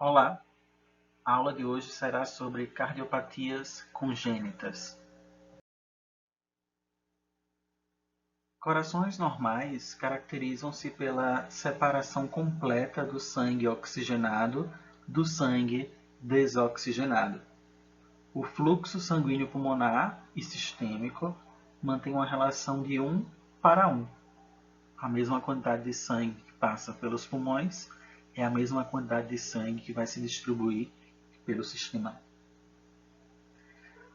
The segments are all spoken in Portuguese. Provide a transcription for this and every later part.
Olá, a aula de hoje será sobre cardiopatias congênitas. Corações normais caracterizam-se pela separação completa do sangue oxigenado do sangue desoxigenado. O fluxo sanguíneo pulmonar e sistêmico mantém uma relação de 1:1. A mesma quantidade de sangue que passa pelos pulmões é a mesma quantidade de sangue que vai se distribuir pelo sistema.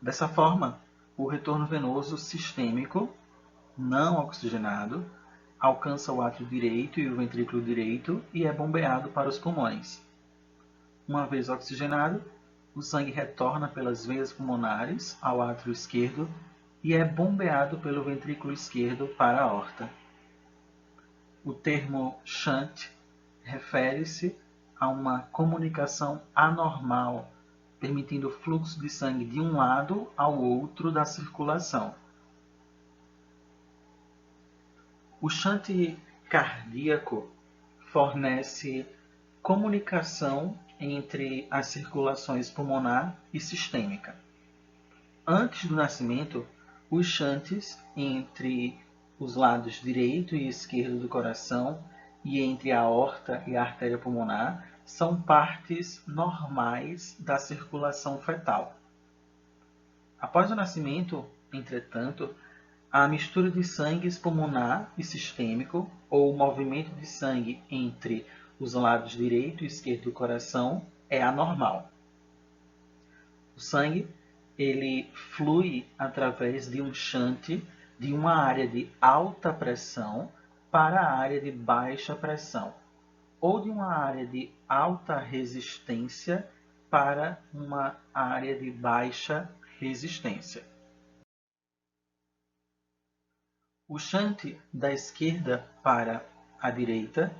Dessa forma, o retorno venoso sistêmico não oxigenado alcança o átrio direito e o ventrículo direito e é bombeado para os pulmões. Uma vez oxigenado, o sangue retorna pelas veias pulmonares ao átrio esquerdo e é bombeado pelo ventrículo esquerdo para a aorta. O termo shunt refere-se a uma comunicação anormal, permitindo o fluxo de sangue de um lado ao outro da circulação. O shunt cardíaco fornece comunicação entre as circulações pulmonar e sistêmica. Antes do nascimento, os shunts entre os lados direito e esquerdo do coração e entre a aorta e a artéria pulmonar são partes normais da circulação fetal. Após o nascimento, entretanto, a mistura de sangue pulmonar e sistêmico, ou o movimento de sangue entre os lados direito e esquerdo do coração, é anormal. O sangue ele flui através de um shunt de uma área de alta pressão para a área de baixa pressão, ou de uma área de alta resistência para uma área de baixa resistência. O shunt da esquerda para a direita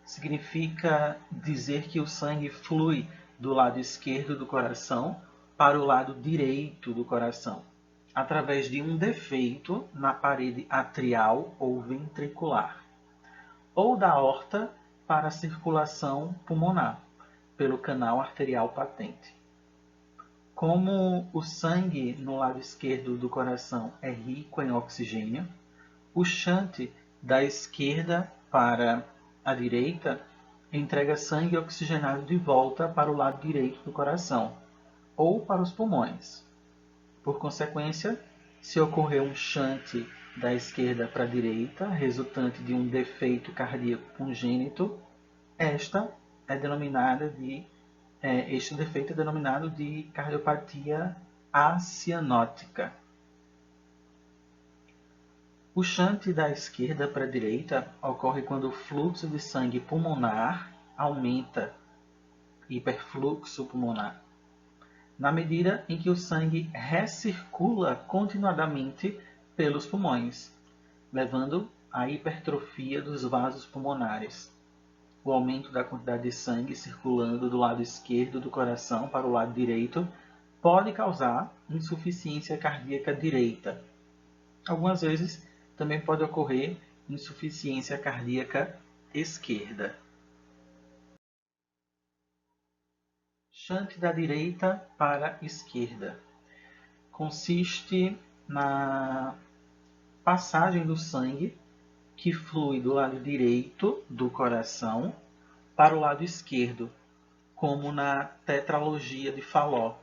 significa dizer que o sangue flui do lado esquerdo do coração para o lado direito do coração, através de um defeito na parede atrial ou ventricular, ou da aorta para a circulação pulmonar, pelo canal arterial patente. Como o sangue no lado esquerdo do coração é rico em oxigênio, o shunt da esquerda para a direita entrega sangue oxigenado de volta para o lado direito do coração, ou para os pulmões. Por consequência, se ocorrer um shunt da esquerda para a direita, resultante de um defeito cardíaco congênito, este defeito é denominado de cardiopatia acianótica. O shunt da esquerda para a direita ocorre quando o fluxo de sangue pulmonar aumenta, hiperfluxo pulmonar, na medida em que o sangue recircula continuadamente pelos pulmões, levando à hipertrofia dos vasos pulmonares. O aumento da quantidade de sangue circulando do lado esquerdo do coração para o lado direito pode causar insuficiência cardíaca direita. Algumas vezes, também pode ocorrer insuficiência cardíaca esquerda. Shunt da direita para a esquerda. Consiste na passagem do sangue que flui do lado direito do coração para o lado esquerdo, como na tetralogia de Fallot,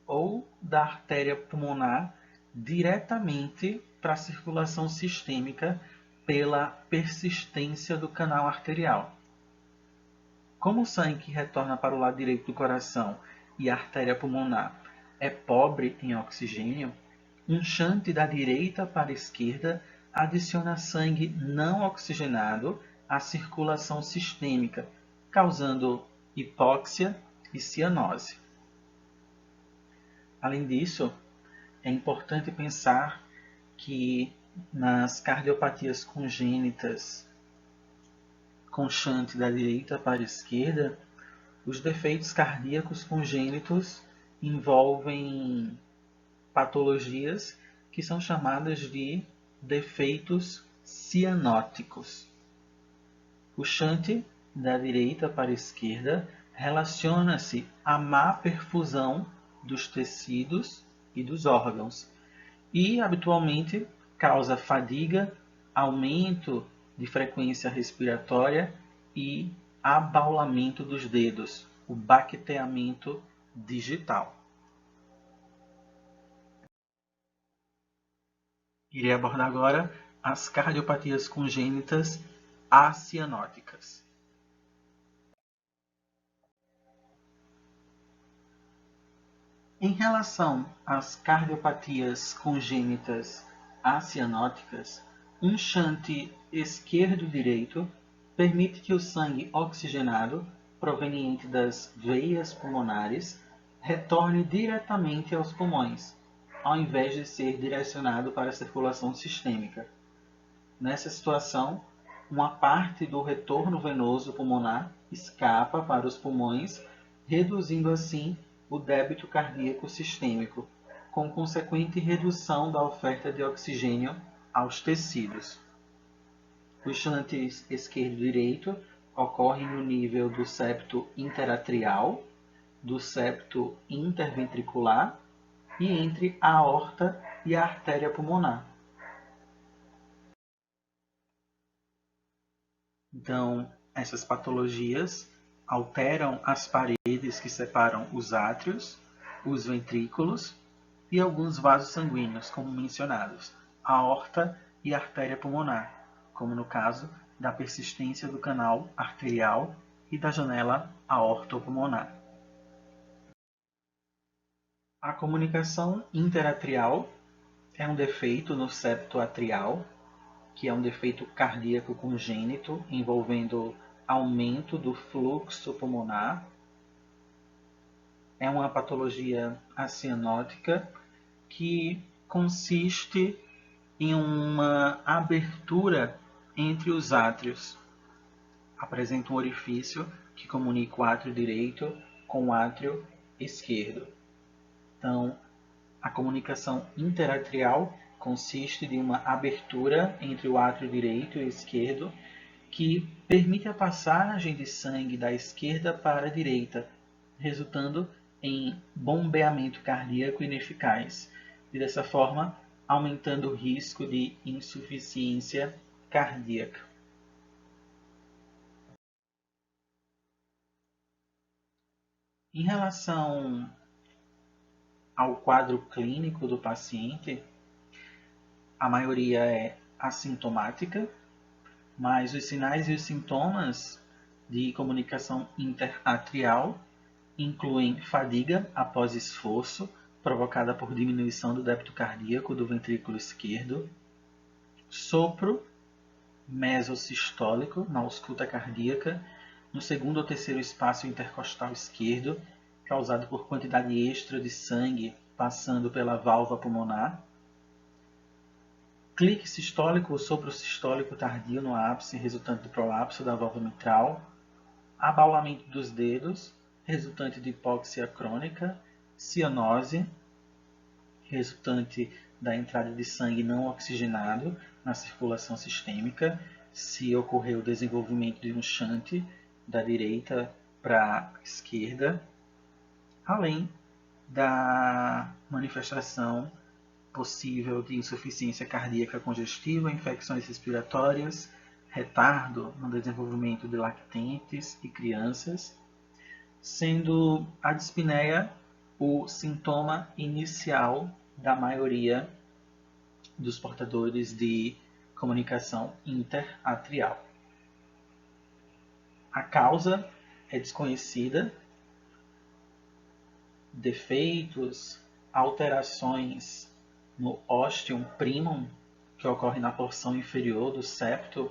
ou da artéria pulmonar diretamente para a circulação sistêmica pela persistência do canal arterial. Como o sangue que retorna para o lado direito do coração e a artéria pulmonar é pobre em oxigênio, um shunt da direita para a esquerda adiciona sangue não oxigenado à circulação sistêmica, causando hipóxia e cianose. Além disso, é importante pensar que nas cardiopatias congênitas com shunt da direita para a esquerda, os defeitos cardíacos congênitos envolvem patologias que são chamadas de defeitos cianóticos. O shunt da direita para a esquerda relaciona-se à má perfusão dos tecidos e dos órgãos e, habitualmente, causa fadiga, aumento de frequência respiratória e abaulamento dos dedos, o baqueteamento digital. Irei abordar agora as cardiopatias congênitas acianóticas. Em relação às cardiopatias congênitas acianóticas, um shunt esquerdo-direito permite que o sangue oxigenado, proveniente das veias pulmonares, retorne diretamente aos pulmões, ao invés de ser direcionado para a circulação sistêmica. Nessa situação, uma parte do retorno venoso pulmonar escapa para os pulmões, reduzindo assim o débito cardíaco sistêmico, com consequente redução da oferta de oxigênio aos tecidos. Os shunts esquerdo-direito ocorrem no nível do septo interatrial, do septo interventricular e entre a aorta e a artéria pulmonar. Então, essas patologias alteram as paredes que separam os átrios, os ventrículos e alguns vasos sanguíneos, como mencionados, a aorta e a artéria pulmonar, como no caso da persistência do canal arterial e da janela aortopulmonar. A comunicação interatrial é um defeito no septo atrial, que é um defeito cardíaco congênito envolvendo aumento do fluxo pulmonar. É uma patologia acianótica que consiste em uma abertura entre os átrios. Apresenta um orifício que comunica o átrio direito com o átrio esquerdo. Então, a comunicação interatrial consiste de uma abertura entre o átrio direito e esquerdo que permite a passagem de sangue da esquerda para a direita, resultando em bombeamento cardíaco ineficaz e, dessa forma, aumentando o risco de insuficiência cardíaca. Em relação ao quadro clínico do paciente, a maioria é assintomática, mas os sinais e os sintomas de comunicação interatrial incluem fadiga após esforço, provocada por diminuição do débito cardíaco do ventrículo esquerdo, sopro mesosistólico na ausculta cardíaca no segundo ou terceiro espaço intercostal esquerdo, causado por quantidade extra de sangue passando pela válvula pulmonar, clique sistólico ou soprosistólico tardio no ápice, resultante do prolapso da válvula mitral, abaulamento dos dedos, resultante de hipóxia crônica, cianose, resultante da entrada de sangue não oxigenado na circulação sistêmica, se ocorrer o desenvolvimento de um shunt da direita para a esquerda, além da manifestação possível de insuficiência cardíaca congestiva, infecções respiratórias, retardo no desenvolvimento de lactentes e crianças, sendo a dispneia o sintoma inicial da maioria dos portadores de comunicação interatrial. A causa é desconhecida. Defeitos, alterações no ostium primum, que ocorre na porção inferior do septo,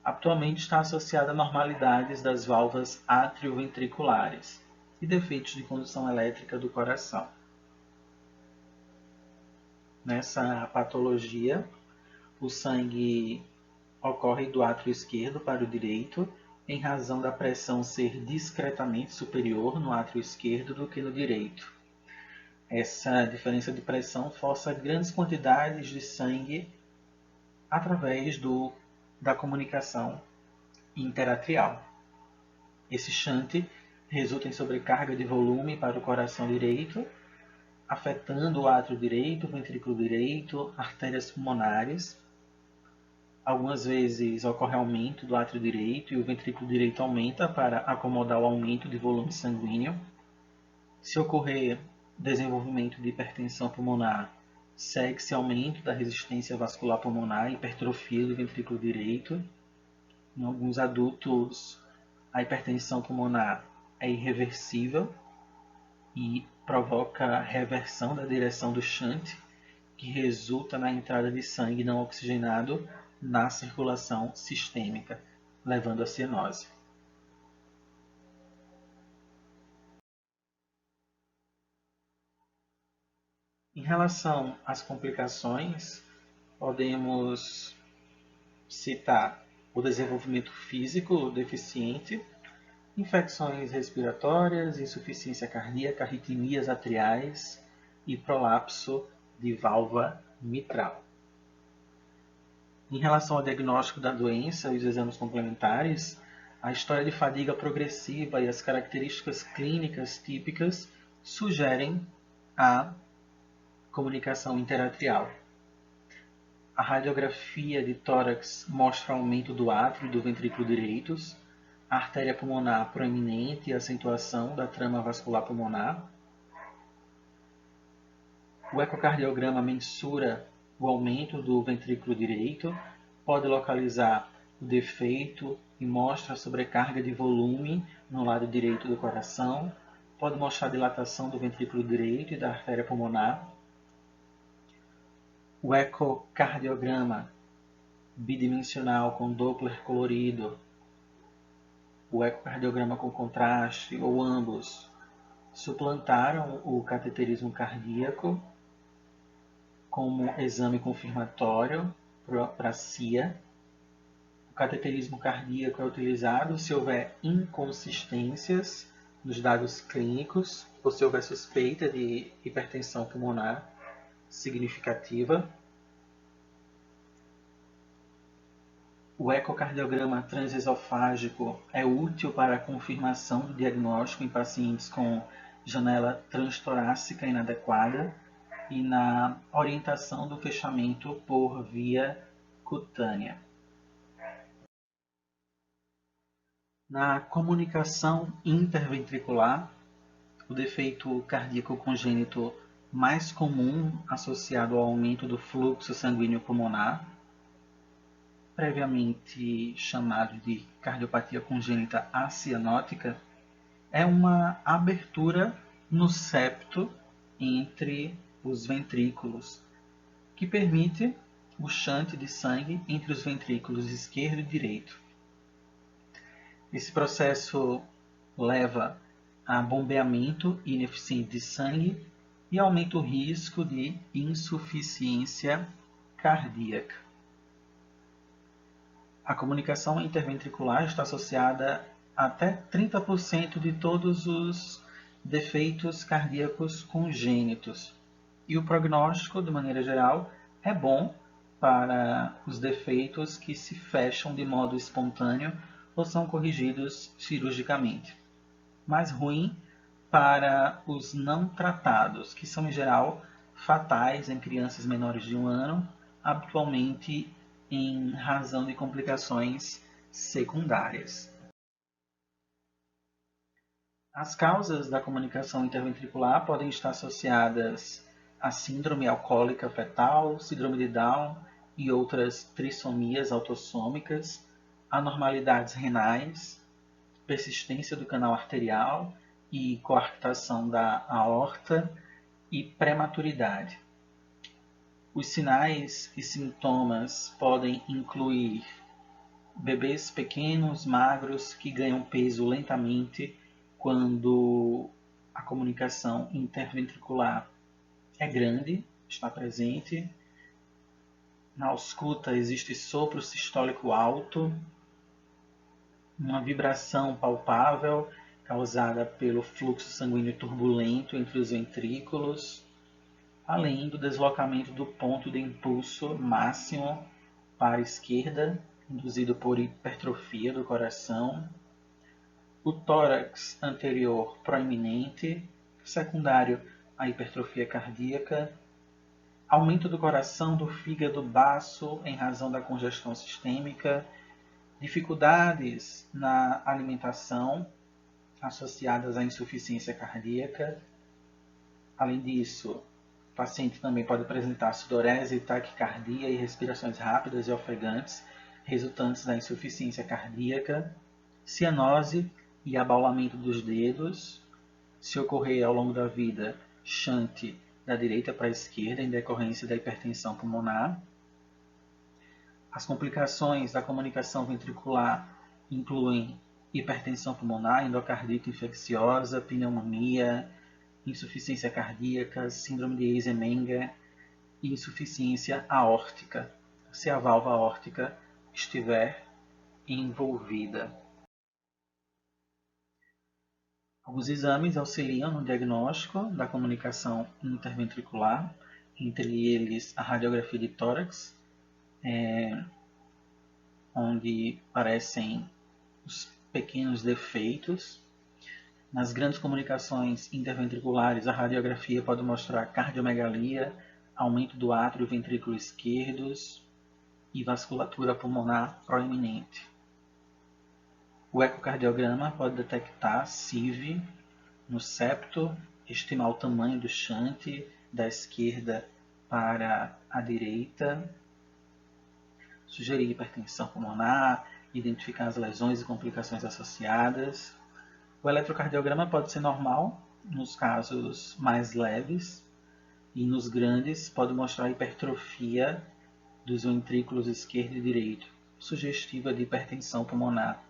atualmente está associada a normalidades das válvulas atrioventriculares e defeitos de condução elétrica do coração. Nessa patologia, o sangue ocorre do átrio esquerdo para o direito, em razão da pressão ser discretamente superior no átrio esquerdo do que no direito. Essa diferença de pressão força grandes quantidades de sangue através da comunicação interatrial. Esse shunt resulta em sobrecarga de volume para o coração direito, afetando o átrio direito, o ventrículo direito, artérias pulmonares. Algumas vezes ocorre aumento do átrio direito e o ventrículo direito aumenta para acomodar o aumento de volume sanguíneo. Se ocorrer desenvolvimento de hipertensão pulmonar, segue-se aumento da resistência vascular pulmonar e hipertrofia do ventrículo direito. Em alguns adultos, a hipertensão pulmonar é irreversível e provoca reversão da direção do shunt, que resulta na entrada de sangue não oxigenado na circulação sistêmica, levando à cianose. Em relação às complicações, podemos citar o desenvolvimento físico deficiente, infecções respiratórias, insuficiência cardíaca, arritmias atriais e prolapso de válvula mitral. Em relação ao diagnóstico da doença e os exames complementares, a história de fadiga progressiva e as características clínicas típicas sugerem a comunicação interatrial. A radiografia de tórax mostra aumento do átrio e do ventrículo direitos, a artéria pulmonar proeminente e acentuação da trama vascular pulmonar. O ecocardiograma mensura o aumento do ventrículo direito, pode localizar o defeito e mostra a sobrecarga de volume no lado direito do coração, pode mostrar a dilatação do ventrículo direito e da artéria pulmonar. O ecocardiograma bidimensional com Doppler colorido, o ecocardiograma com contraste ou ambos suplantaram o cateterismo cardíaco como exame confirmatório para a CIA. O cateterismo cardíaco é utilizado se houver inconsistências nos dados clínicos ou se houver suspeita de hipertensão pulmonar significativa. O ecocardiograma transesofágico é útil para a confirmação do diagnóstico em pacientes com janela transtorácica inadequada e na orientação do fechamento por via cutânea. Na comunicação interventricular, o defeito cardíaco congênito mais comum associado ao aumento do fluxo sanguíneo pulmonar, previamente chamado de cardiopatia congênita acianótica, é uma abertura no septo entre os ventrículos, que permite o shunt de sangue entre os ventrículos esquerdo e direito. Esse processo leva a bombeamento ineficiente de sangue e aumenta o risco de insuficiência cardíaca. A comunicação interventricular está associada a até 30% de todos os defeitos cardíacos congênitos. E o prognóstico, de maneira geral, é bom para os defeitos que se fecham de modo espontâneo ou são corrigidos cirurgicamente. Mais ruim para os não tratados, que são em geral fatais em crianças menores de 1 ano, habitualmente em razão de complicações secundárias. As causas da comunicação interventricular podem estar associadas a síndrome alcoólica fetal, síndrome de Down e outras trissomias autossômicas, anormalidades renais, persistência do canal arterial e coarctação da aorta e prematuridade. Os sinais e sintomas podem incluir bebês pequenos, magros, que ganham peso lentamente quando a comunicação interventricular é grande, está presente. Na ausculta existe sopro sistólico alto, uma vibração palpável causada pelo fluxo sanguíneo turbulento entre os ventrículos, além do deslocamento do ponto de impulso máximo para a esquerda, induzido por hipertrofia do coração. o tórax anterior proeminente, secundário à hipertrofia cardíaca, aumento do coração, do fígado, baço em razão da congestão sistêmica, dificuldades na alimentação associadas à insuficiência cardíaca. Além disso, o paciente também pode apresentar sudorese, taquicardia e respirações rápidas e ofegantes, resultantes da insuficiência cardíaca, cianose e abaulamento dos dedos. Se ocorrer ao longo da vida, shunt da direita para a esquerda em decorrência da hipertensão pulmonar. As complicações da comunicação ventricular incluem hipertensão pulmonar, endocardite infecciosa, pneumonia, insuficiência cardíaca, síndrome de Eisenmenger e insuficiência aórtica, se a válvula aórtica estiver envolvida. Alguns exames auxiliam no diagnóstico da comunicação interventricular, entre eles a radiografia de tórax, onde aparecem os pequenos defeitos. Nas grandes comunicações interventriculares, a radiografia pode mostrar cardiomegalia, aumento do átrio e ventrículo esquerdos e vasculatura pulmonar proeminente. O ecocardiograma pode detectar CIV no septo, estimar o tamanho do shunt da esquerda para a direita, sugerir hipertensão pulmonar, identificar as lesões e complicações associadas. O eletrocardiograma pode ser normal nos casos mais leves e nos grandes pode mostrar hipertrofia dos ventrículos esquerdo e direito, sugestiva de hipertensão pulmonar.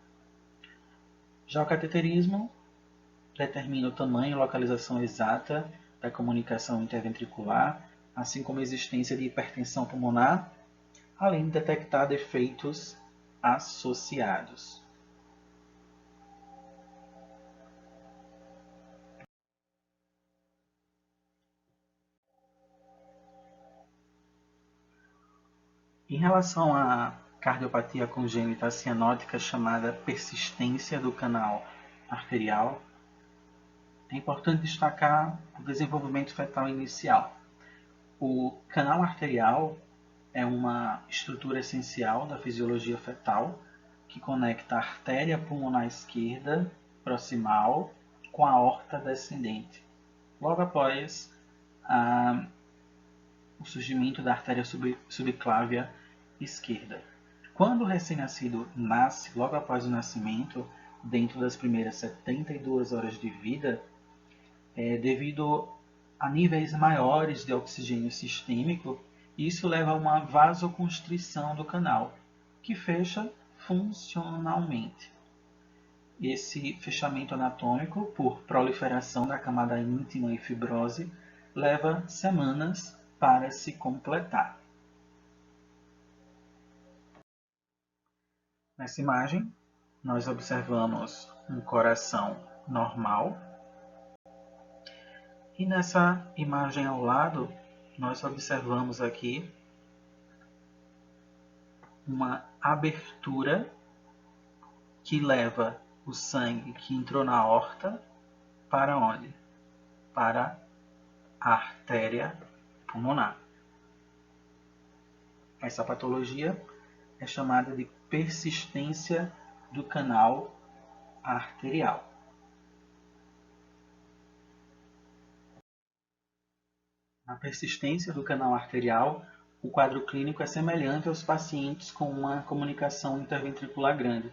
Já o cateterismo determina o tamanho e localização exata da comunicação interventricular, assim como a existência de hipertensão pulmonar, além de detectar defeitos associados. Em relação à cardiopatia congênita cianótica chamada persistência do canal arterial, é importante destacar o desenvolvimento fetal inicial. O canal arterial é uma estrutura essencial da fisiologia fetal que conecta a artéria pulmonar esquerda proximal com a aorta descendente, logo após o surgimento da artéria subclávia esquerda. Quando o recém-nascido nasce, logo após o nascimento, dentro das primeiras 72 horas de vida, devido a níveis maiores de oxigênio sistêmico, isso leva a uma vasoconstrição do canal, que fecha funcionalmente. Esse fechamento anatômico, por proliferação da camada íntima e fibrose, leva semanas para se completar. Nessa imagem, nós observamos um coração normal. E nessa imagem ao lado, nós observamos aqui uma abertura que leva o sangue que entrou na aorta para onde? Para a artéria pulmonar. Essa patologia é chamada de persistência do canal arterial. Na persistência do canal arterial, o quadro clínico é semelhante aos pacientes com uma comunicação interventricular grande,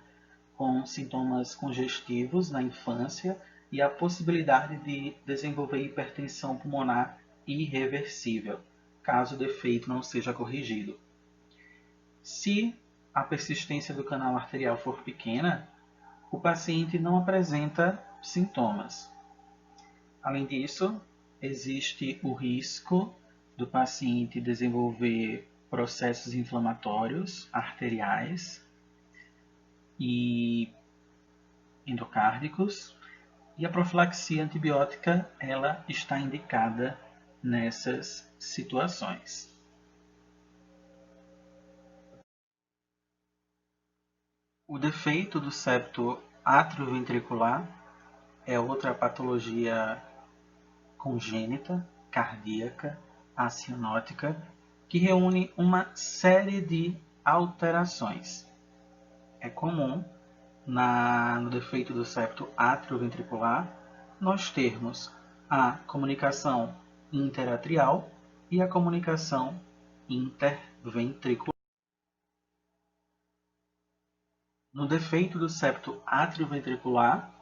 com sintomas congestivos na infância e a possibilidade de desenvolver hipertensão pulmonar irreversível, caso o defeito não seja corrigido. Se a persistência do canal arterial for pequena, o paciente não apresenta sintomas. Além disso, existe o risco do paciente desenvolver processos inflamatórios arteriais e endocárdicos, e a profilaxia antibiótica ela está indicada nessas situações. O defeito do septo atrioventricular é outra patologia congênita, cardíaca, acianótica, que reúne uma série de alterações. É comum, no defeito do septo atrioventricular, nós termos a comunicação interatrial e a comunicação interventricular. No defeito do septo atrioventricular,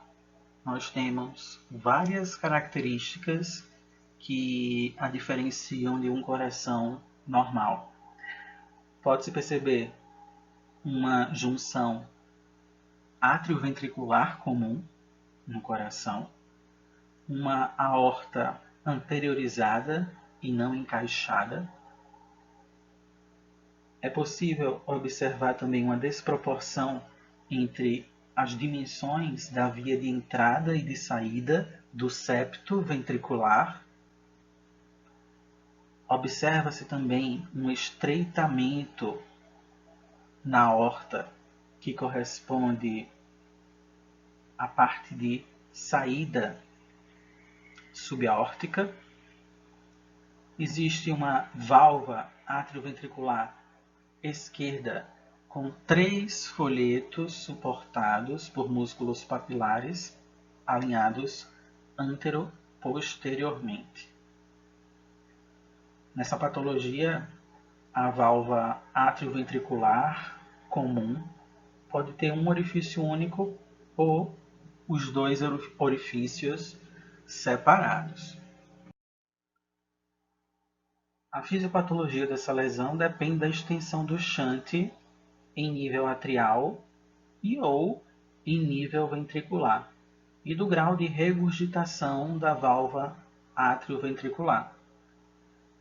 nós temos várias características que a diferenciam de um coração normal. Pode-se perceber uma junção atrioventricular comum no coração, uma aorta anteriorizada e não encaixada. É possível observar também uma desproporção entre as dimensões da via de entrada e de saída do septo ventricular. Observa-se também um estreitamento na aorta, que corresponde à parte de saída subaórtica. Existe uma válvula atrioventricular esquerda com 3 folhetos suportados por músculos papilares alinhados antero-posteriormente. Nessa patologia, a válvula atrioventricular comum pode ter um orifício único ou os 2 orifícios separados. A fisiopatologia dessa lesão depende da extensão do shunt em nível atrial e ou em nível ventricular e do grau de regurgitação da válvula atrioventricular.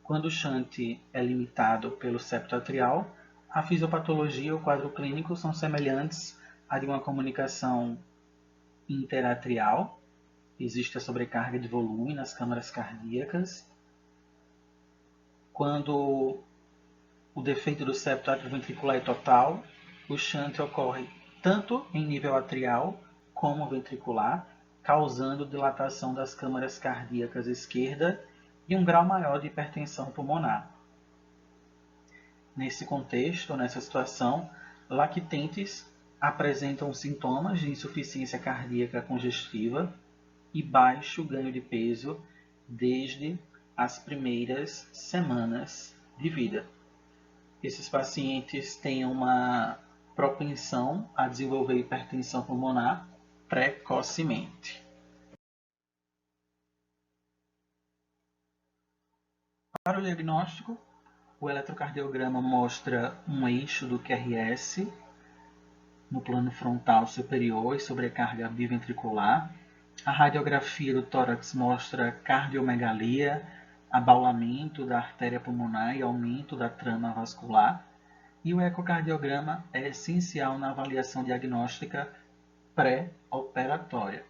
Quando o shunt é limitado pelo septo atrial, a fisiopatologia e o quadro clínico são semelhantes à de uma comunicação interatrial. Existe a sobrecarga de volume nas câmaras cardíacas. Quando o defeito do septo atrioventricular é total, o shunt ocorre tanto em nível atrial como ventricular, causando dilatação das câmaras cardíacas esquerda e um grau maior de hipertensão pulmonar. Nesse contexto, nessa situação, lactentes apresentam sintomas de insuficiência cardíaca congestiva e baixo ganho de peso desde as primeiras semanas de vida. Esses pacientes têm uma propensão a desenvolver hipertensão pulmonar precocemente. Para o diagnóstico, o eletrocardiograma mostra um eixo do QRS no plano frontal superior e sobrecarga biventricular. A radiografia do tórax mostra cardiomegalia, abaulamento da artéria pulmonar e aumento da trama vascular. E o ecocardiograma é essencial na avaliação diagnóstica pré-operatória.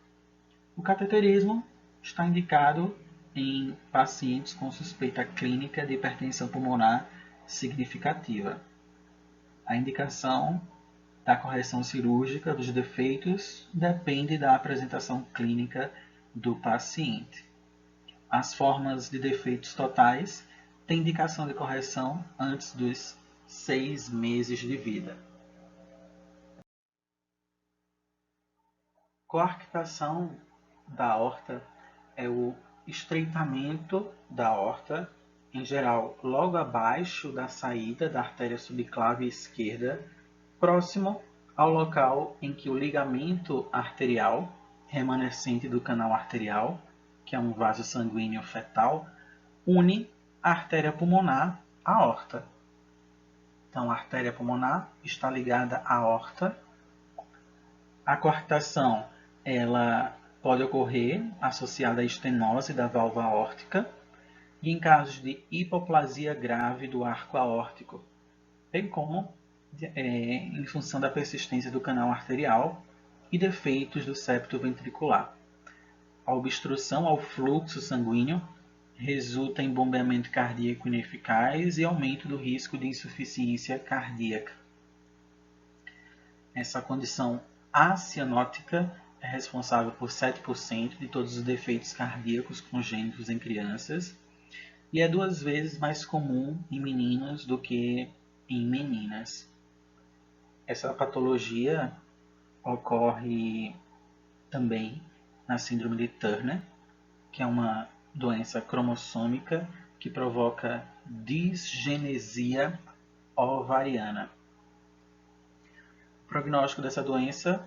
O cateterismo está indicado em pacientes com suspeita clínica de hipertensão pulmonar significativa. A indicação da correção cirúrgica dos defeitos depende da apresentação clínica do paciente. As formas de defeitos totais têm indicação de correção antes dos 6 meses de vida. Coarctação da aorta é o estreitamento da aorta, em geral logo abaixo da saída da artéria subclave esquerda, próximo ao local em que o ligamento arterial remanescente do canal arterial, que é um vaso sanguíneo fetal, une a artéria pulmonar à aorta. Então, a artéria pulmonar está ligada à aorta. A coarctação ela pode ocorrer associada à estenose da válvula aórtica e em casos de hipoplasia grave do arco aórtico, bem como em função da persistência do canal arterial e defeitos do septo ventricular. A obstrução ao fluxo sanguíneo resulta em bombeamento cardíaco ineficaz e aumento do risco de insuficiência cardíaca. Essa condição A cianótica é responsável por 7% de todos os defeitos cardíacos congênitos em crianças e é 2 vezes mais comum em meninos do que em meninas. Essa patologia ocorre também na síndrome de Turner, que é uma doença cromossômica que provoca disgenesia ovariana. O prognóstico dessa doença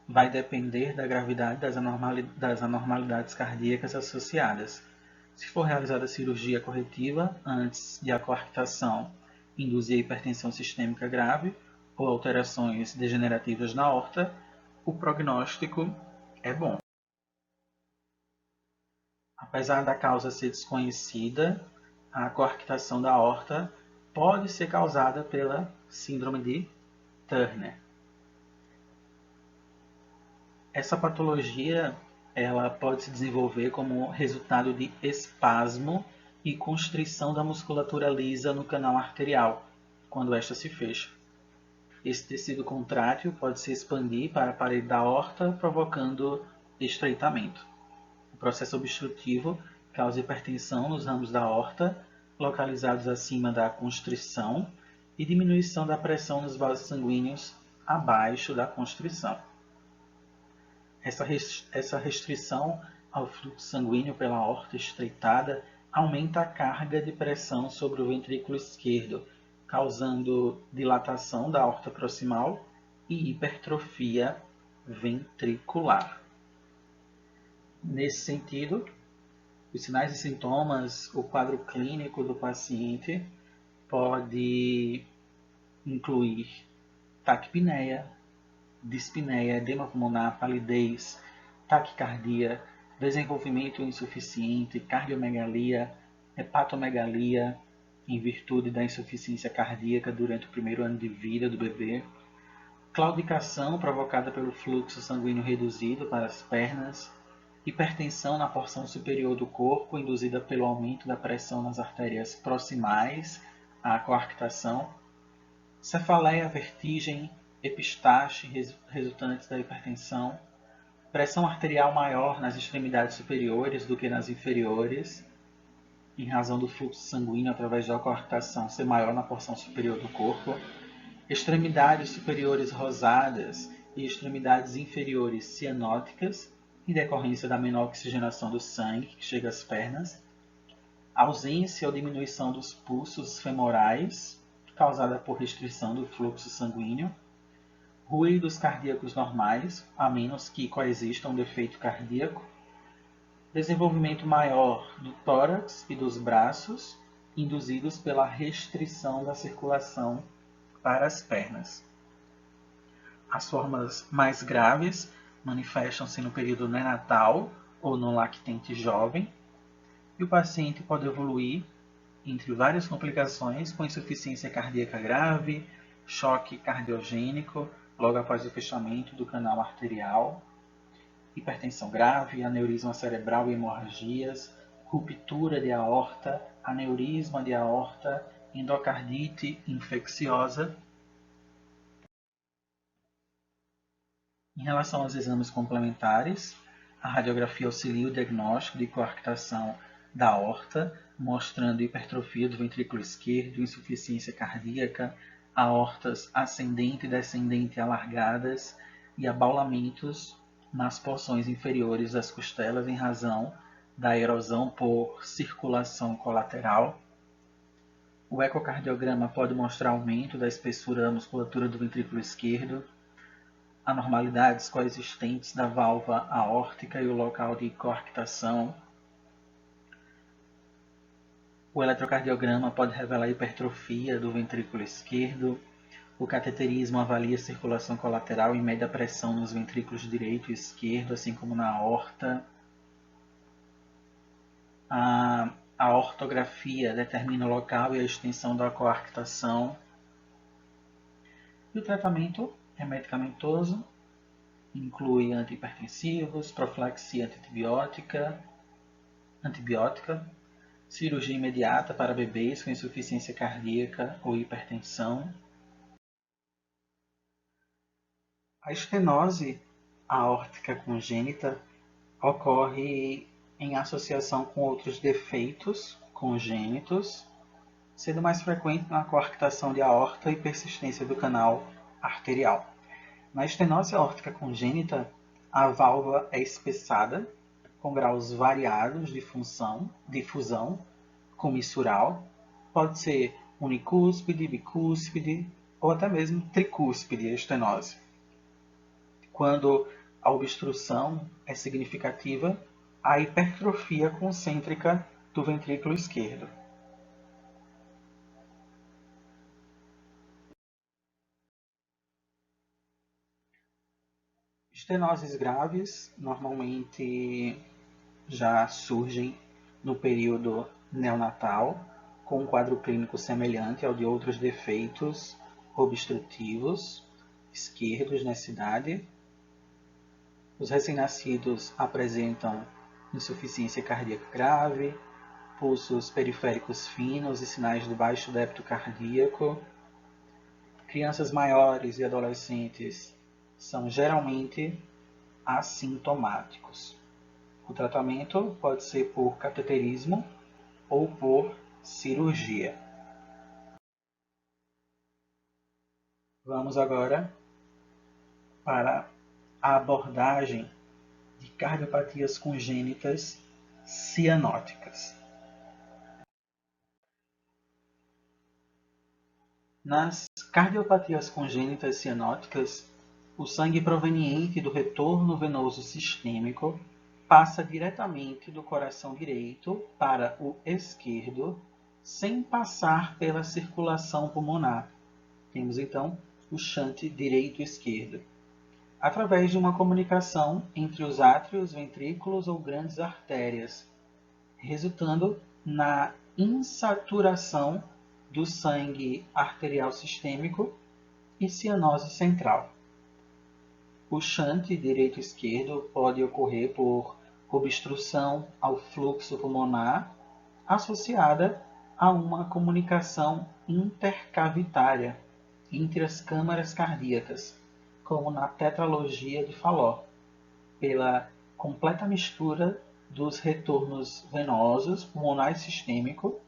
vai depender da gravidade das anormalidades cardíacas associadas. Se for realizada a cirurgia corretiva antes de a coarctação induzir a hipertensão sistêmica grave ou alterações degenerativas na aorta, o prognóstico é bom. Apesar da causa ser desconhecida, a coarctação da aorta pode ser causada pela síndrome de Turner. Essa patologia ela pode se desenvolver como resultado de espasmo e constrição da musculatura lisa no canal arterial, quando esta se fecha. Esse tecido contrátil pode se expandir para a parede da aorta, provocando estreitamento. O processo obstrutivo causa hipertensão nos ramos da aorta, localizados acima da constrição, e diminuição da pressão nos vasos sanguíneos abaixo da constrição. Essa restrição ao fluxo sanguíneo pela aorta estreitada aumenta a carga de pressão sobre o ventrículo esquerdo, causando dilatação da aorta proximal e hipertrofia ventricular. Nesse sentido, os sinais e sintomas, o quadro clínico do paciente pode incluir taquipneia, dispneia, edema pulmonar, palidez, taquicardia, desenvolvimento insuficiente, cardiomegalia, hepatomegalia, em virtude da insuficiência cardíaca durante o primeiro ano de vida do bebê, claudicação provocada pelo fluxo sanguíneo reduzido para as pernas, hipertensão na porção superior do corpo induzida pelo aumento da pressão nas artérias proximais à coarctação, cefaleia, vertigem, epistaxe resultantes da hipertensão, pressão arterial maior nas extremidades superiores do que nas inferiores, em razão do fluxo sanguíneo através da coarctação ser maior na porção superior do corpo, extremidades superiores rosadas e extremidades inferiores cianóticas, em decorrência da menor oxigenação do sangue que chega às pernas, ausência ou diminuição dos pulsos femorais, causada por restrição do fluxo sanguíneo, ruídos cardíacos normais, a menos que coexista um defeito cardíaco, desenvolvimento maior do tórax e dos braços, induzidos pela restrição da circulação para as pernas. As formas mais graves manifestam-se no período neonatal ou no lactente jovem, e o paciente pode evoluir entre várias complicações com insuficiência cardíaca grave, choque cardiogênico logo após o fechamento do canal arterial, hipertensão grave, aneurisma cerebral e hemorragias, ruptura de aorta, aneurisma de aorta, endocardite infecciosa. Em relação aos exames complementares, a radiografia auxilia o diagnóstico de coarctação da aorta, mostrando hipertrofia do ventrículo esquerdo, insuficiência cardíaca, aortas ascendente e descendente alargadas e abaulamentos nas porções inferiores das costelas em razão da erosão por circulação colateral. O ecocardiograma pode mostrar aumento da espessura da musculatura do ventrículo esquerdo, anormalidades coexistentes da válvula aórtica e o local de coarctação. O eletrocardiograma pode revelar hipertrofia do ventrículo esquerdo. O cateterismo avalia a circulação colateral e mede a pressão nos ventrículos direito e esquerdo, assim como na aorta. A ortografia determina o local e a extensão da coarctação. E o tratamento é medicamentoso, inclui antihipertensivos, profilaxia antibiótica, cirurgia imediata para bebês com insuficiência cardíaca ou hipertensão. A estenose aórtica congênita ocorre em associação com outros defeitos congênitos, sendo mais frequente na coarctação de aorta e persistência do canal arterial. Na estenose aórtica congênita, a válvula é espessada, com graus variados de fusão comissural, pode ser unicúspide, bicúspide ou até mesmo tricúspide a estenose. Quando a obstrução é significativa, a hipertrofia concêntrica do ventrículo esquerdo. Estenoses graves normalmente já surgem no período neonatal, com um quadro clínico semelhante ao de outros defeitos obstrutivos esquerdos nessa idade. Os recém-nascidos apresentam insuficiência cardíaca grave, pulsos periféricos finos e sinais de baixo débito cardíaco. Crianças maiores e adolescentes são geralmente assintomáticos. O tratamento pode ser por cateterismo ou por cirurgia. Vamos agora para a abordagem de cardiopatias congênitas cianóticas. Nas cardiopatias congênitas cianóticas, o sangue proveniente do retorno venoso sistêmico passa diretamente do coração direito para o esquerdo, sem passar pela circulação pulmonar. Temos então o shunt direito-esquerdo, através de uma comunicação entre os átrios, ventrículos ou grandes artérias, resultando na insaturação do sangue arterial sistêmico e cianose central. O shunt direito-esquerdo pode ocorrer por obstrução ao fluxo pulmonar associada a uma comunicação intercavitária entre as câmaras cardíacas, como na tetralogia de Fallot, pela completa mistura dos retornos venosos pulmonar e sistêmico.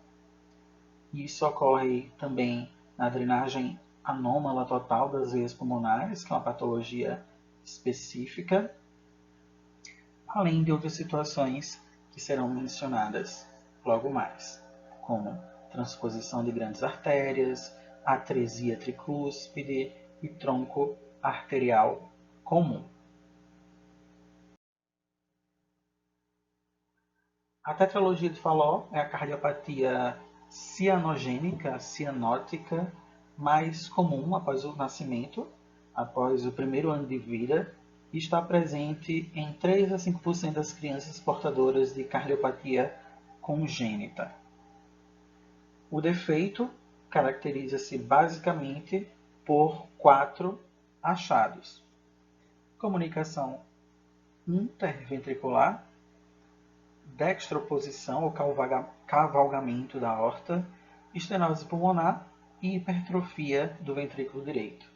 Isso ocorre também na drenagem anômala total das veias pulmonares, que é uma patologia específica, além de outras situações que serão mencionadas logo mais, como transposição de grandes artérias, atresia tricúspide e tronco arterial comum. A tetralogia de Fallot é a cardiopatia cianogênica, cianótica, mais comum após o nascimento, após o primeiro ano de vida, e está presente em 3 a 5% das crianças portadoras de cardiopatia congênita. O defeito caracteriza-se basicamente por 4 achados: comunicação interventricular, dextroposição ou cavalgamento da aorta, estenose pulmonar e hipertrofia do ventrículo direito.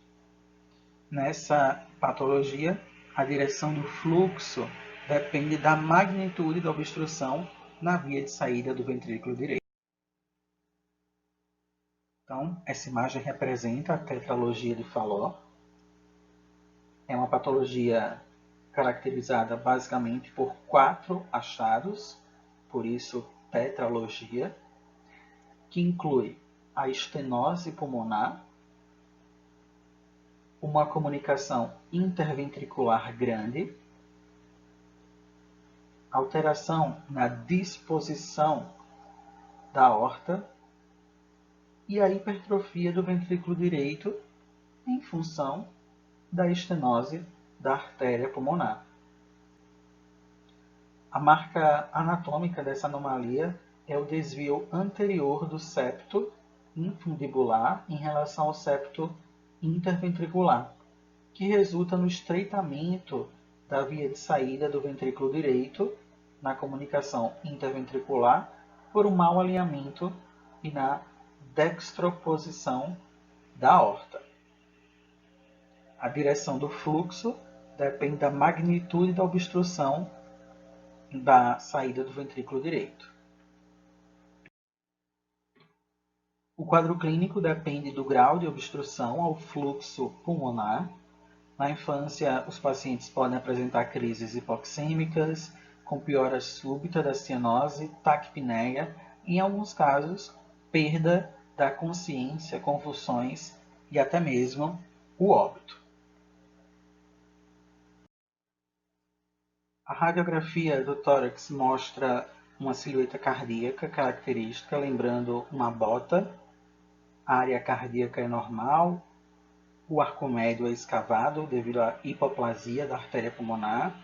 Nessa patologia, a direção do fluxo depende da magnitude da obstrução na via de saída do ventrículo direito. Então, essa imagem representa a tetralogia de Fallot. É uma patologia caracterizada basicamente por 4 achados, por isso tetralogia, que inclui a estenose pulmonar, uma comunicação interventricular grande, alteração na disposição da aorta e a hipertrofia do ventrículo direito em função da estenose da artéria pulmonar. A marca anatômica dessa anomalia é o desvio anterior do septo infundibular em relação ao septo interventricular, que resulta no estreitamento da via de saída do ventrículo direito na comunicação interventricular por um mau alinhamento e na dextroposição da aorta. A direção do fluxo depende da magnitude da obstrução da saída do ventrículo direito. O quadro clínico depende do grau de obstrução ao fluxo pulmonar. Na infância, os pacientes podem apresentar crises hipoxêmicas, com piora súbita da cianose, taquipneia, e, em alguns casos, perda da consciência, convulsões e até mesmo o óbito. A radiografia do tórax mostra uma silhueta cardíaca característica, lembrando uma bota. A área cardíaca é normal, o arco médio é escavado devido à hipoplasia da artéria pulmonar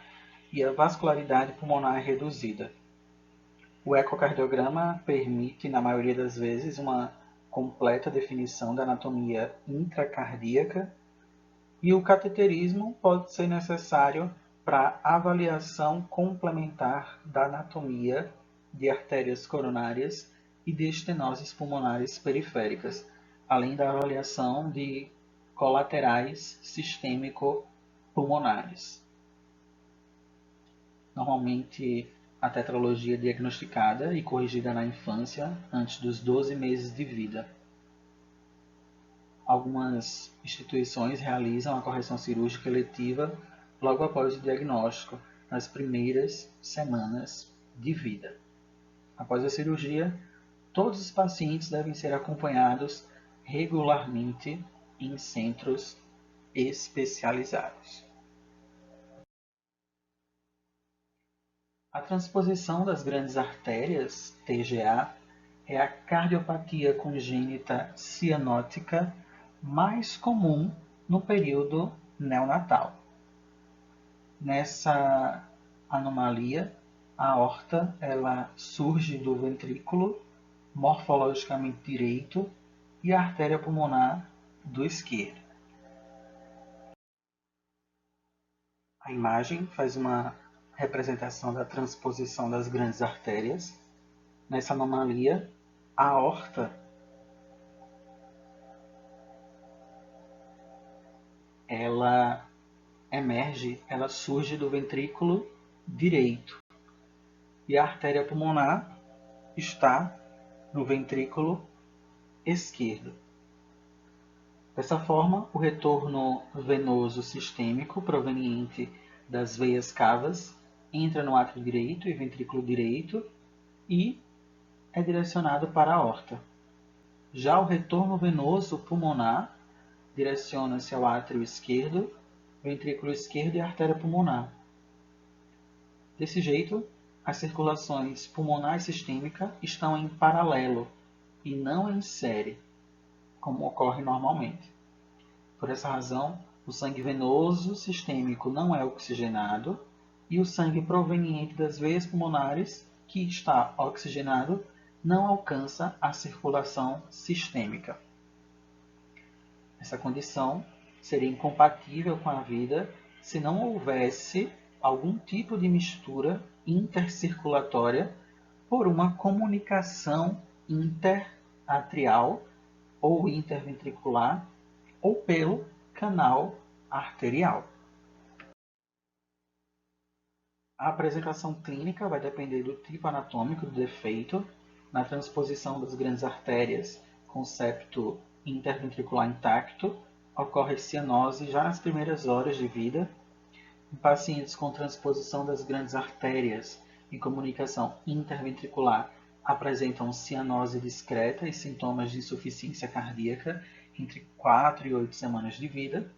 e a vascularidade pulmonar é reduzida. O ecocardiograma permite, na maioria das vezes, uma completa definição da anatomia intracardíaca e o cateterismo pode ser necessário para avaliação complementar da anatomia de artérias coronárias e de estenoses pulmonares periféricas, além da avaliação de colaterais sistêmico-pulmonares. Normalmente, a tetralogia é diagnosticada e corrigida na infância, antes dos 12 meses de vida. Algumas instituições realizam a correção cirúrgica eletiva logo após o diagnóstico, nas primeiras semanas de vida. Após a cirurgia, todos os pacientes devem ser acompanhados regularmente em centros especializados. A transposição das grandes artérias, TGA, é a cardiopatia congênita cianótica mais comum no período neonatal. Nessa anomalia, a aorta ela surge do ventrículo morfologicamente direito e a artéria pulmonar do esquerdo. A imagem faz uma representação da transposição das grandes artérias. Nessa anomalia, a aorta ela emerge, ela surge do ventrículo direito e a artéria pulmonar está no ventrículo esquerdo. Dessa forma, o retorno venoso sistêmico proveniente das veias cavas entra no átrio direito e ventrículo direito e é direcionado para a aorta. Já o retorno venoso pulmonar direciona-se ao átrio esquerdo, ventrículo esquerdo e artéria pulmonar. Desse jeito, as circulações pulmonar e sistêmica estão em paralelo e não em série, como ocorre normalmente. Por essa razão, o sangue venoso sistêmico não é oxigenado e o sangue proveniente das veias pulmonares, que está oxigenado, não alcança a circulação sistêmica. Essa condição seria incompatível com a vida se não houvesse algum tipo de mistura intercirculatória por uma comunicação interatrial ou interventricular ou pelo canal arterial. A apresentação clínica vai depender do tipo anatômico do defeito. Na transposição das grandes artérias com septo interventricular intacto, ocorre cianose já nas primeiras horas de vida. Em pacientes com transposição das grandes artérias e comunicação interventricular, apresentam cianose discreta e sintomas de insuficiência cardíaca entre 4 e 8 semanas de vida.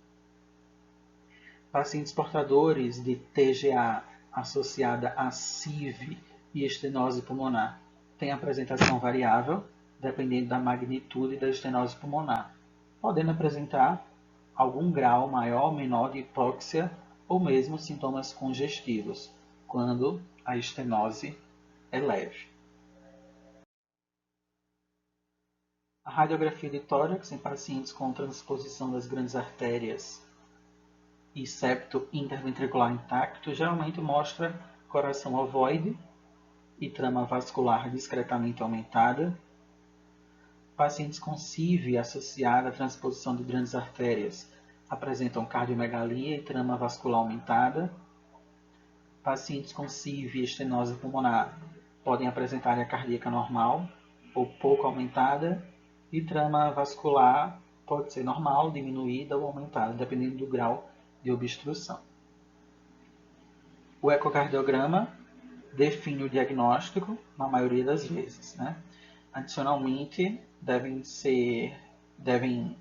Pacientes portadores de TGA associada a CIV e estenose pulmonar têm apresentação variável, dependendo da magnitude da estenose pulmonar, podendo apresentar algum grau maior ou menor de hipóxia ou mesmo sintomas congestivos, quando a estenose é leve. A radiografia de tórax em pacientes com transposição das grandes artérias e septo interventricular intacto geralmente mostra coração ovoide e trama vascular discretamente aumentada. Pacientes com CIV associada à transposição de grandes artérias apresentam cardiomegalia e trama vascular aumentada. Pacientes com CIV e estenose pulmonar podem apresentar área cardíaca normal ou pouco aumentada, e trama vascular pode ser normal, diminuída ou aumentada, dependendo do grau de obstrução. O ecocardiograma define o diagnóstico na maioria das vezes, né? Adicionalmente,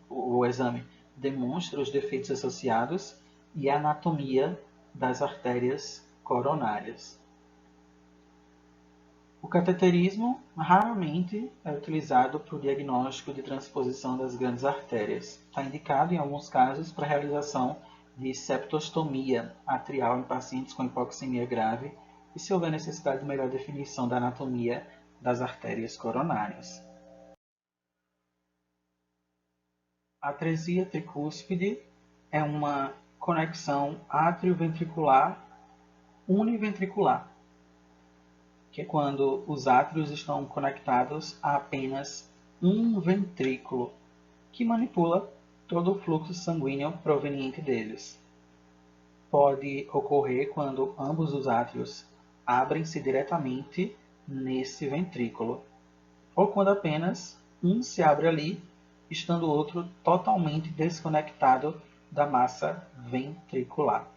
o exame demonstra os defeitos associados e a anatomia das artérias coronárias. O cateterismo raramente é utilizado para o diagnóstico de transposição das grandes artérias. Está indicado, em alguns casos, para a realização de septostomia atrial em pacientes com hipoxemia grave e se houver necessidade de melhor definição da anatomia das artérias coronárias. A atresia tricúspide é uma conexão atrioventricular univentricular, que é quando os átrios estão conectados a apenas um ventrículo, que manipula todo o fluxo sanguíneo proveniente deles. Pode ocorrer quando ambos os átrios abrem-se diretamente nesse ventrículo, ou quando apenas um se abre ali, estando o outro totalmente desconectado da massa ventricular.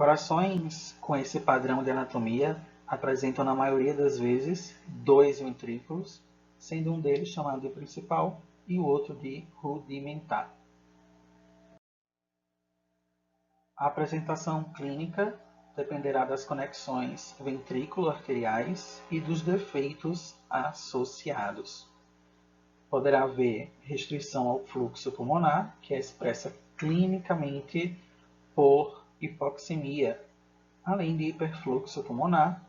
Corações com esse padrão de anatomia apresentam na maioria das vezes dois ventrículos, sendo um deles chamado de principal e o outro de rudimentar. A apresentação clínica dependerá das conexões ventrículo-arteriais e dos defeitos associados. Poderá haver restrição ao fluxo pulmonar, que é expressa clinicamente por hipoxemia, além de hiperfluxo pulmonar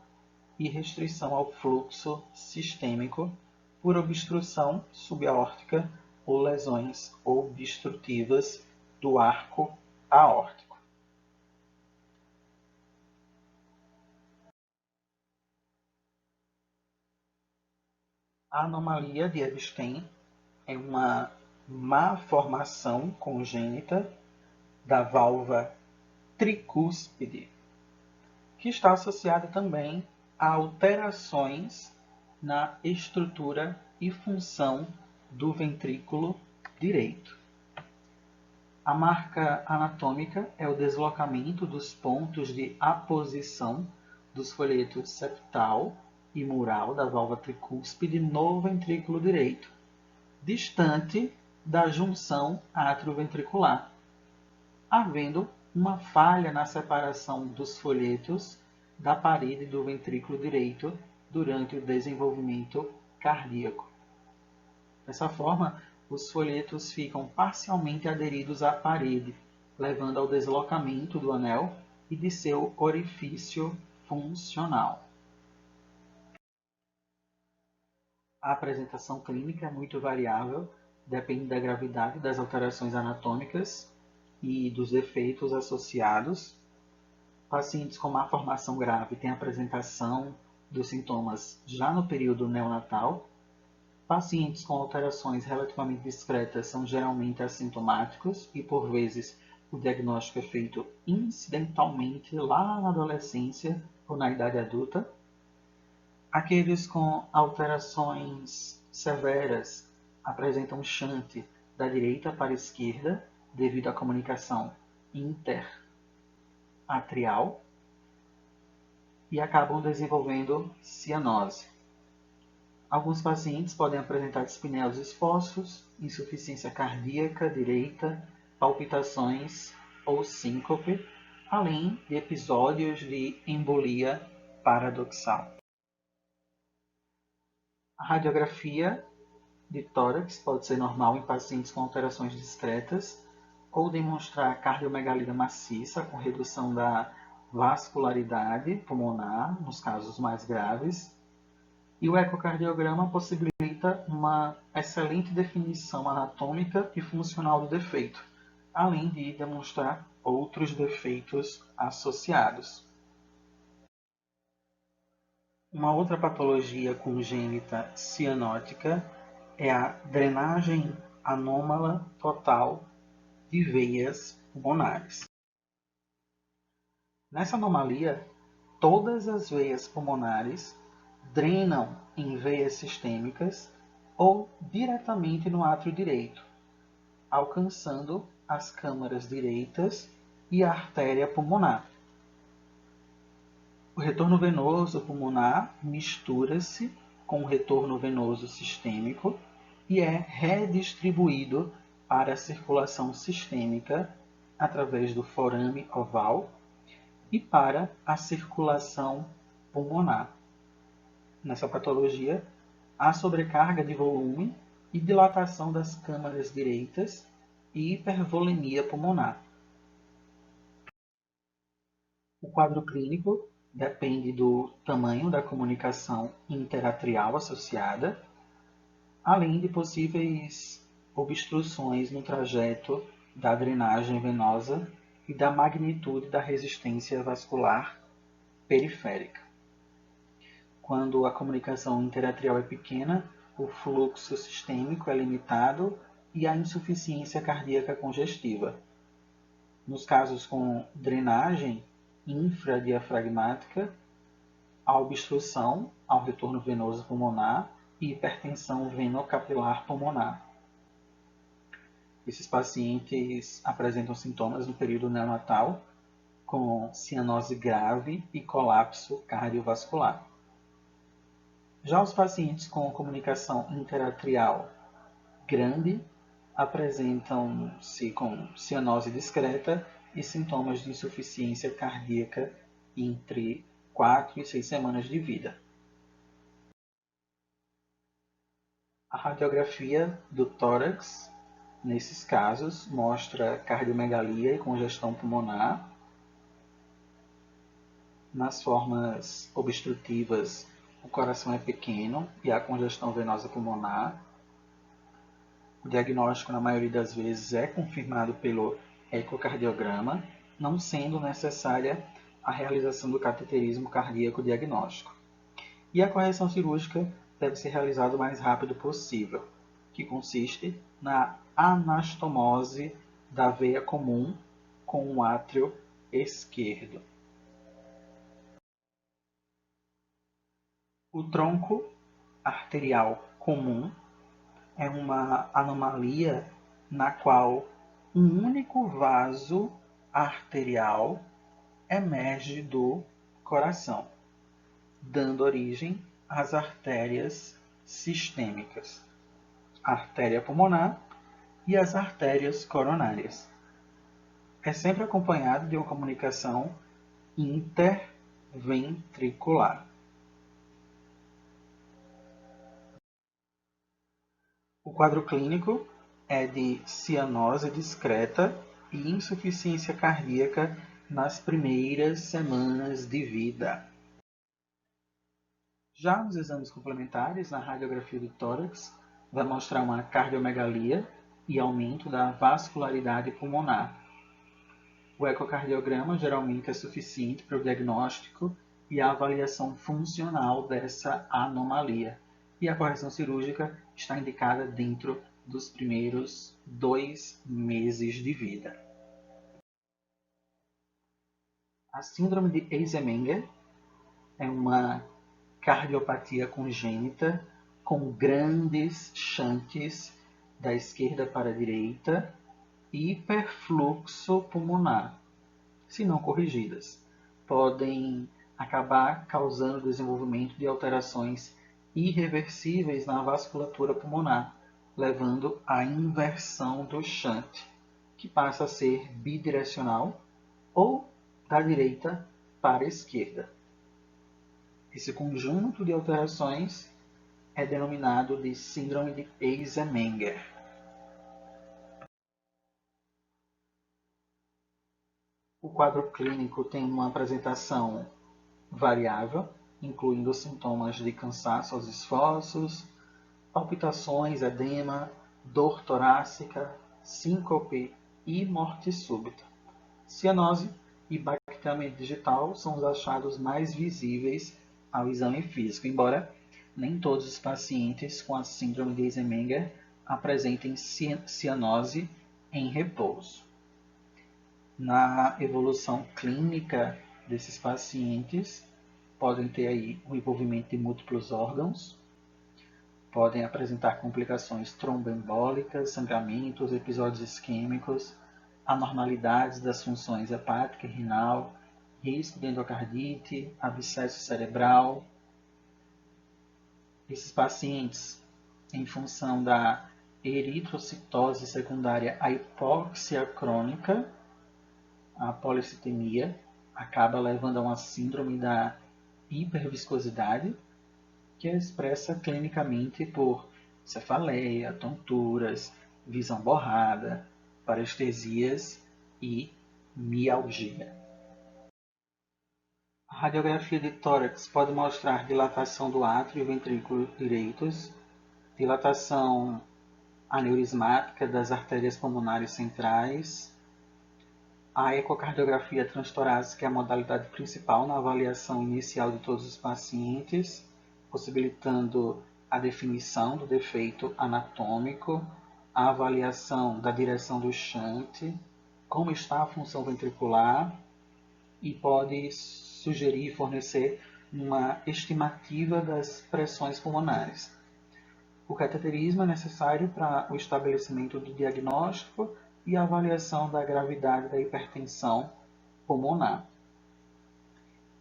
e restrição ao fluxo sistêmico por obstrução subaórtica ou lesões obstrutivas do arco aórtico. A anomalia de Ebstein é uma má formação congênita da válvula tricúspide, que está associada também a alterações na estrutura e função do ventrículo direito. A marca anatômica é o deslocamento dos pontos de aposição dos folhetos septal e mural da válvula tricúspide no ventrículo direito, distante da junção atrioventricular, havendo uma falha na separação dos folhetos da parede do ventrículo direito durante o desenvolvimento cardíaco. Dessa forma, os folhetos ficam parcialmente aderidos à parede, levando ao deslocamento do anel e de seu orifício funcional. A apresentação clínica é muito variável, depende da gravidade das alterações anatômicas e dos defeitos associados. Pacientes com má formação grave têm apresentação dos sintomas já no período neonatal. Pacientes com alterações relativamente discretas são geralmente assintomáticos e, por vezes, o diagnóstico é feito incidentalmente lá na adolescência ou na idade adulta. Aqueles com alterações severas apresentam shunt da direita para a esquerda devido à comunicação interatrial e acabam desenvolvendo cianose. Alguns pacientes podem apresentar dispneus fósforos, insuficiência cardíaca direita, palpitações ou síncope, além de episódios de embolia paradoxal. A radiografia de tórax pode ser normal em pacientes com alterações discretas ou demonstrar cardiomegalia maciça com redução da vascularidade pulmonar, nos casos mais graves. E o ecocardiograma possibilita uma excelente definição anatômica e funcional do defeito, além de demonstrar outros defeitos associados. Uma outra patologia congênita cianótica é a drenagem anômala total de veias pulmonares. Nessa anomalia, todas as veias pulmonares drenam em veias sistêmicas ou diretamente no átrio direito, alcançando as câmaras direitas e a artéria pulmonar. O retorno venoso pulmonar mistura-se com o retorno venoso sistêmico e é redistribuído para a circulação sistêmica através do forame oval e para a circulação pulmonar. Nessa patologia, há sobrecarga de volume e dilatação das câmaras direitas e hipervolemia pulmonar. O quadro clínico depende do tamanho da comunicação interatrial associada, além de possíveis obstruções no trajeto da drenagem venosa e da magnitude da resistência vascular periférica. Quando a comunicação interatrial é pequena, o fluxo sistêmico é limitado e há insuficiência cardíaca congestiva. Nos casos com drenagem infradiafragmática, há obstrução ao retorno venoso pulmonar e hipertensão venocapilar pulmonar. Esses pacientes apresentam sintomas no período neonatal, com cianose grave e colapso cardiovascular. Já os pacientes com comunicação interatrial grande apresentam-se com cianose discreta e sintomas de insuficiência cardíaca entre 4 e 6 semanas de vida. A radiografia do tórax, nesses casos, mostra cardiomegalia e congestão pulmonar. Nas formas obstrutivas, o coração é pequeno e há congestão venosa pulmonar. O diagnóstico, na maioria das vezes, é confirmado pelo ecocardiograma, não sendo necessária a realização do cateterismo cardíaco diagnóstico. E a correção cirúrgica deve ser realizada o mais rápido possível, que consiste na anastomose da veia comum com o átrio esquerdo. O tronco arterial comum é uma anomalia na qual um único vaso arterial emerge do coração, dando origem às artérias sistêmicas, a artéria pulmonar e as artérias coronárias. É sempre acompanhado de uma comunicação interventricular. O quadro clínico é de cianose discreta e insuficiência cardíaca nas primeiras semanas de vida. Já nos exames complementares, na radiografia do tórax, vai mostrar uma cardiomegalia e aumento da vascularidade pulmonar. O ecocardiograma geralmente é suficiente para o diagnóstico e a avaliação funcional dessa anomalia. E a correção cirúrgica está indicada dentro dos primeiros 2 meses de vida. A síndrome de Eisenmenger é uma cardiopatia congênita com grandes shunts da esquerda para a direita e hiperfluxo pulmonar, se não corrigidas. Podem acabar causando o desenvolvimento de alterações irreversíveis na vasculatura pulmonar, levando à inversão do shunt, que passa a ser bidirecional ou da direita para a esquerda. Esse conjunto de alterações é denominado de síndrome de Eisenmenger. O quadro clínico tem uma apresentação variável, incluindo sintomas de cansaço aos esforços, palpitações, edema, dor torácica, síncope e morte súbita. Cianose e bacteramento digital são os achados mais visíveis ao exame físico, embora nem todos os pacientes com a síndrome de Eisenmenger apresentem cianose em repouso. Na evolução clínica desses pacientes, podem ter aí o envolvimento de múltiplos órgãos, podem apresentar complicações tromboembólicas, sangramentos, episódios isquêmicos, anormalidades das funções hepática e renal, risco de endocardite, abscesso cerebral. Esses pacientes, em função da eritrocitose secundária à hipóxia crônica, a policitemia, acaba levando a uma síndrome da hiperviscosidade, que é expressa clinicamente por cefaleia, tonturas, visão borrada, parestesias e mialgia. A radiografia de tórax pode mostrar dilatação do átrio e ventrículo direitos, dilatação aneurismática das artérias pulmonares centrais. A ecocardiografia transtorácica é a modalidade principal na avaliação inicial de todos os pacientes, possibilitando a definição do defeito anatômico, a avaliação da direção do shunt, como está a função ventricular, e pode sugerir e fornecer uma estimativa das pressões pulmonares. O cateterismo é necessário para o estabelecimento do diagnóstico e a avaliação da gravidade da hipertensão pulmonar.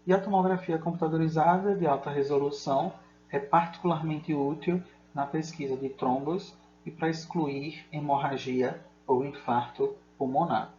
E a tomografia computadorizada de alta resolução é particularmente útil na pesquisa de trombos e para excluir hemorragia ou infarto pulmonar.